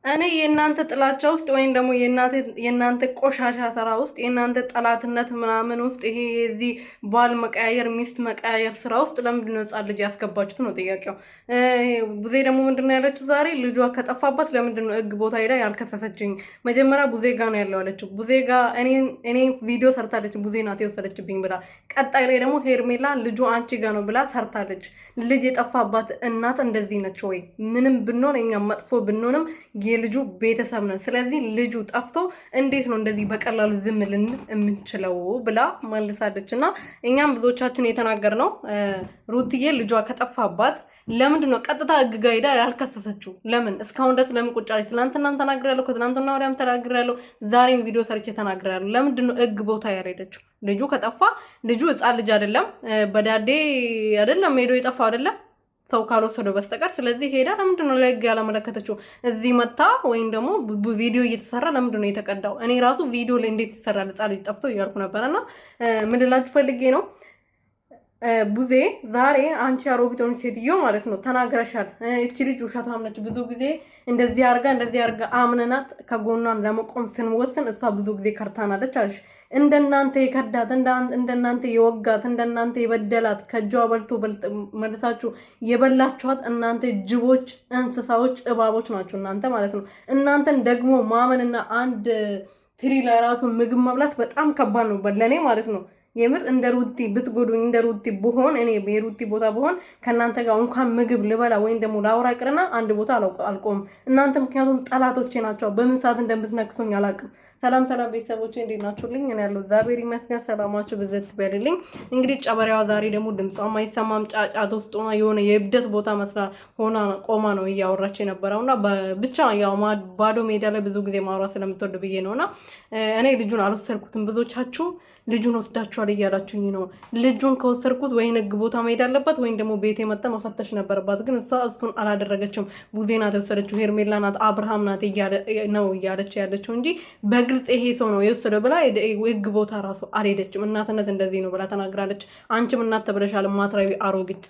እኔ የእናንተ ጥላቻ ውስጥ ወይም ደግሞ የእናንተ ቆሻሻ ስራ ውስጥ የእናንተ ጠላትነት ምናምን ውስጥ ይሄ የዚህ ባል መቀያየር ሚስት መቀያየር ስራ ውስጥ ለምንድን ነው ህጻን ልጅ ያስገባችሁት ነው ጥያቄው። ቡዜ ደግሞ ምንድነው ያለችው ዛሬ ልጇ ከጠፋባት ለምንድን ነው ህግ ቦታ ሄዳ ያልከሰሰችኝ? መጀመሪያ ቡዜ ጋ ነው ያለው አለችው። ቡዜ ጋ እኔ ቪዲዮ ሰርታለች ቡዜ ናት የወሰደችብኝ ብላ። ቀጣይ ላይ ደግሞ ሄርሜላ ልጁ አንቺ ጋ ነው ብላ ሰርታለች። ልጅ የጠፋባት እናት እንደዚህ ነች ወይ? ምንም ብንሆን እኛ መጥፎ ብንሆንም የልጁ ቤተሰብ ነን። ስለዚህ ልጁ ጠፍቶ እንዴት ነው እንደዚህ በቀላሉ ዝም ልንል የምንችለው ብላ መልሳለች። እና እኛም ብዙዎቻችን የተናገርነው ሩትዬ ልጇ ከጠፋባት ለምንድን ነው ቀጥታ ህግ ጋ ሄዳ ያልከሰሰችው? ለምን እስካሁን ድረስ ለምን ቁጭ አለች? ትናንትናም ተናግሬያለሁ፣ ከትናንትና ወዲያም ተናግሬያለሁ፣ ዛሬም ቪዲዮ ሰርቼ ተናግሬያለሁ። ለምንድን ነው ህግ ቦታ ያልሄደችው? ልጁ ከጠፋ ልጁ ህፃን ልጅ አይደለም፣ በዳዴ አይደለም ሄዶ የጠፋው አይደለም ሰው ካልወሰደው በስተቀር። ስለዚህ ሄዳ ለምንድን ነው ለህግ ያላመለከተችው? እዚህ መታ ወይም ደግሞ ቪዲዮ እየተሰራ ለምንድን ነው የተቀዳው? እኔ ራሱ ቪዲዮ ላይ እንዴት ይሰራል ህፃን ልጅ ጠፍቶ እያልኩ ነበረና ምን ልላችሁ ፈልጌ ነው ቡዜ ዛሬ አንቺ አሮጊቶን ሴትዮ ማለት ነው ተናግረሻል። እቺ ልጅ ውሸታም ነች። ብዙ ጊዜ እንደዚህ አርጋ አምነናት ከጎኗን ለመቆም ስንወስን እሷ ብዙ ጊዜ ከርታናለች አለሽ። እንደናንተ የከዳት እንደናንተ የወጋት እንደናንተ የበደላት ከእጇ በልቶ መልሳችሁ የበላችኋት እናንተ ጅቦች፣ እንስሳዎች፣ እባቦች ናችሁ እናንተ ማለት ነው። እናንተን ደግሞ ማመንና አንድ ትሪ ላይ ራሱ ምግብ መብላት በጣም ከባድ ነው ለኔ ማለት ነው። የምር እንደ ሩቲ ብትጎዱኝ እንደ ሩቲ ብሆን እኔ የሩቲ ቦታ ብሆን ከእናንተ ጋር እንኳን ምግብ ልበላ ወይም ደግሞ ላውራ ቅርና አንድ ቦታ አልቆምም። እናንተ ምክንያቱም ጠላቶቼ ናቸው። በምን ሰዓት እንደምትነክሱኝ አላውቅም። ሰላም ቤተሰቦቼ እንዴት ናችሁልኝ? እኔ ያለው እግዚአብሔር ይመስገን። ሰላማችሁ ብዘት ይበልልኝ። እንግዲህ ጨበሪያዋ ዛሬ ደግሞ ድምጿም አይሰማም ጫጫት ውስጥ ሆና የሆነ የእብደት ቦታ መስላ ሆና ቆማ ነው እያወራች የነበረውና ብቻ ያው ባዶ ሜዳ ላይ ብዙ ጊዜ ማውራት ስለምትወድ ብዬ ነውና እኔ ልጁን አልወሰድኩትም። ብዙዎቻችሁ ልጁን ወስዳችኋል እያላችሁኝ ነው። ልጁን ከወሰድኩት ወይ ህግ ቦታ መሄድ አለበት ወይም ደግሞ ቤት የመጣ መፈተሽ ነበረባት። ግን እሷ እሱን አላደረገችም። ቡዜ ናት የወሰደችው፣ ሄርሜላ ናት፣ አብርሃም ናት ነው እያለች ያለችው እንጂ በግልጽ ይሄ ሰው ነው የወሰደው ብላ ህግ ቦታ ራሱ አልሄደችም። እናትነት እንደዚህ ነው ብላ ተናግራለች። አንቺም እናት ተብለሻል ማትራዊ አሮጊት።